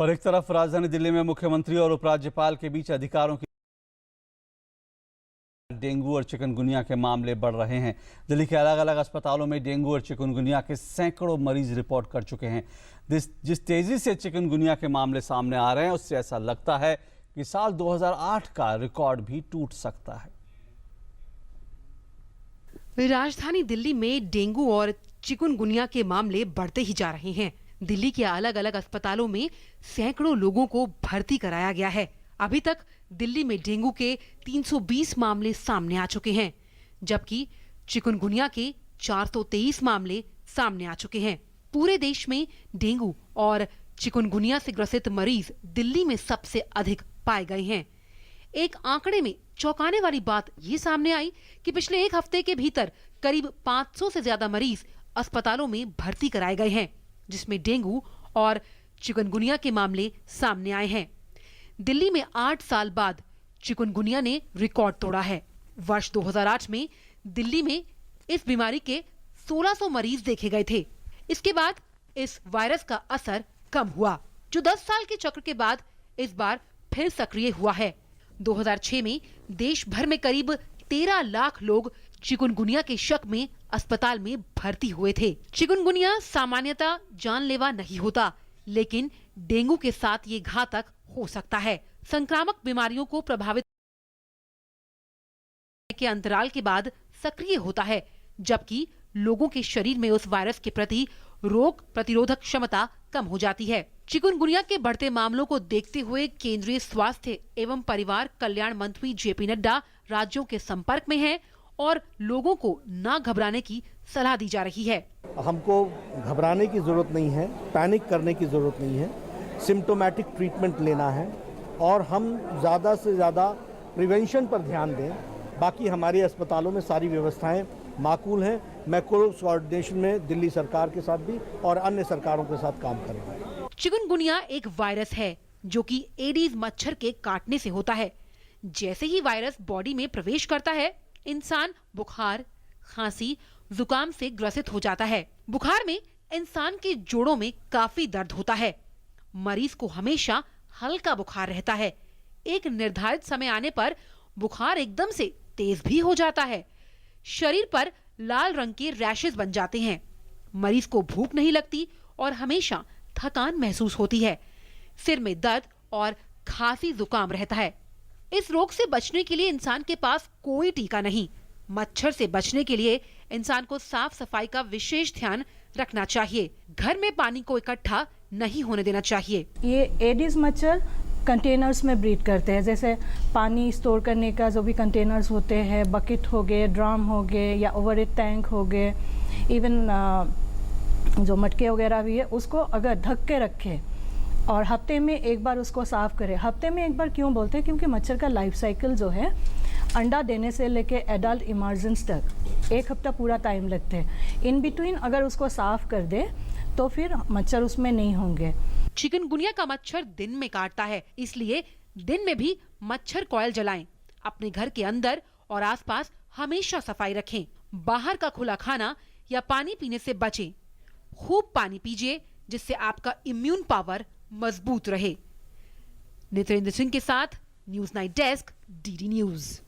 और एक तरफ राजधानी दिल्ली में मुख्यमंत्री और उपराज्यपाल के बीच अधिकारों की डेंगू और चिकनगुनिया के मामले बढ़ रहे हैं। दिल्ली के अलग अलग अस्पतालों में डेंगू और चिकनगुनिया के सैकड़ों मरीज रिपोर्ट कर चुके हैं। जिस तेजी से चिकनगुनिया के मामले सामने आ रहे हैं, उससे ऐसा लगता है कि साल 2008 का रिकॉर्ड भी टूट सकता है। राजधानी दिल्ली में डेंगू और चिकनगुनिया के मामले बढ़ते ही जा रहे हैं। दिल्ली के अलग अलग अस्पतालों में सैकड़ों लोगों को भर्ती कराया गया है। अभी तक दिल्ली में डेंगू के 320 मामले सामने आ चुके हैं, जबकि चिकनगुनिया के 423 मामले सामने आ चुके हैं। पूरे देश में डेंगू और चिकनगुनिया से ग्रसित मरीज दिल्ली में सबसे अधिक पाए गए हैं। एक आंकड़े में चौंकाने वाली बात ये सामने आई कि पिछले एक हफ्ते के भीतर करीब 500 से ज्यादा मरीज अस्पतालों में भर्ती कराए गए हैं, जिसमें डेंगू और चिकनगुनिया के मामले सामने आए हैं। दिल्ली में 8 साल बाद चिकनगुनिया ने रिकॉर्ड तोड़ा है। वर्ष 2008 में दिल्ली में इस बीमारी के 1600 मरीज देखे गए थे। इसके बाद इस वायरस का असर कम हुआ, जो 10 साल के चक्र के बाद इस बार फिर सक्रिय हुआ है। 2006 में देश भर में करीब 13 लाख लोग चिकनगुनिया के शक में अस्पताल में भर्ती हुए थे। चिकनगुनिया सामान्यतः जानलेवा नहीं होता, लेकिन डेंगू के साथ ये घातक हो सकता है। संक्रामक बीमारियों को प्रभावित के अंतराल के बाद सक्रिय होता है, जबकि लोगों के शरीर में उस वायरस के प्रति रोग प्रतिरोधक क्षमता कम हो जाती है। चिकनगुनिया के बढ़ते मामलों को देखते हुए केंद्रीय स्वास्थ्य एवं परिवार कल्याण मंत्री जेपी नड्डा राज्यों के संपर्क में हैं और लोगों को न घबराने की सलाह दी जा रही है। हमको घबराने की जरूरत नहीं है, पैनिक करने की जरूरत नहीं है। सिम्टोमेटिक ट्रीटमेंट लेना है और हम ज़्यादा से ज़्यादा प्रिवेंशन पर ध्यान दें। बाकी हमारे अस्पतालों में सारी व्यवस्थाएं माकूल हैं। मैं क्लोज कोऑर्डिनेशन में दिल्ली सरकार के साथ भी और अन्य सरकारों के साथ काम करूंगा। चिकनगुनिया एक वायरस है जो कि एडीज मच्छर के काटने से होता है। जैसे ही वायरस बॉडी में प्रवेश करता है, इंसान बुखार, खांसी, जुकाम से ग्रसित हो जाता है। बुखार में इंसान के जोड़ों में काफी दर्द होता है। मरीज को हमेशा हल्का बुखार रहता है। एक निर्धारित समय आने पर बुखार एकदम से तेज भी हो जाता है। शरीर पर लाल रंग के रैशेज बन जाते हैं। मरीज को भूख नहीं लगती और हमेशा थकान महसूस होती है। सिर में दर्द और खांसी जुकाम रहता है। इस रोग से बचने के लिए इंसान के पास कोई टीका नहीं। मच्छर से बचने के लिए इंसान को साफ सफाई का विशेष ध्यान रखना चाहिए। घर में पानी को इकट्ठा नहीं होने देना चाहिए। ये एडिस मच्छर कंटेनर्स में ब्रीड करते हैं, जैसे पानी स्टोर करने का जो भी कंटेनर्स होते हैं, बकेट हो गए, ड्रम हो गए या ओवरहेड टैंक हो गए, इवन जो मटके वगैरह भी है, उसको अगर ढक के रखें और हफ्ते में एक बार उसको साफ करें। हफ्ते में एक बार क्यों बोलते हैं? क्योंकि मच्छर का लाइफ साइकिल जो है, अंडा देने से लेके एडल्ट इमर्जेंस तक 1 हफ्ता पूरा टाइम लगते हैं। इन बिटवीन अगर उसको साफ कर दे तो फिर मच्छर उसमें नहीं होंगे। चिकनगुनिया का मच्छर दिन में काटता है, इसलिए दिन में भी मच्छर कॉइल जलाएं। अपने घर के अंदर और आसपास हमेशा सफाई रखें। बाहर का खुला खाना या पानी पीने से बचें। खूब पानी पीजिए, जिससे आपका इम्यून पावर मजबूत रहे। नितेंद्र सिंह के साथ news night desk, DD news.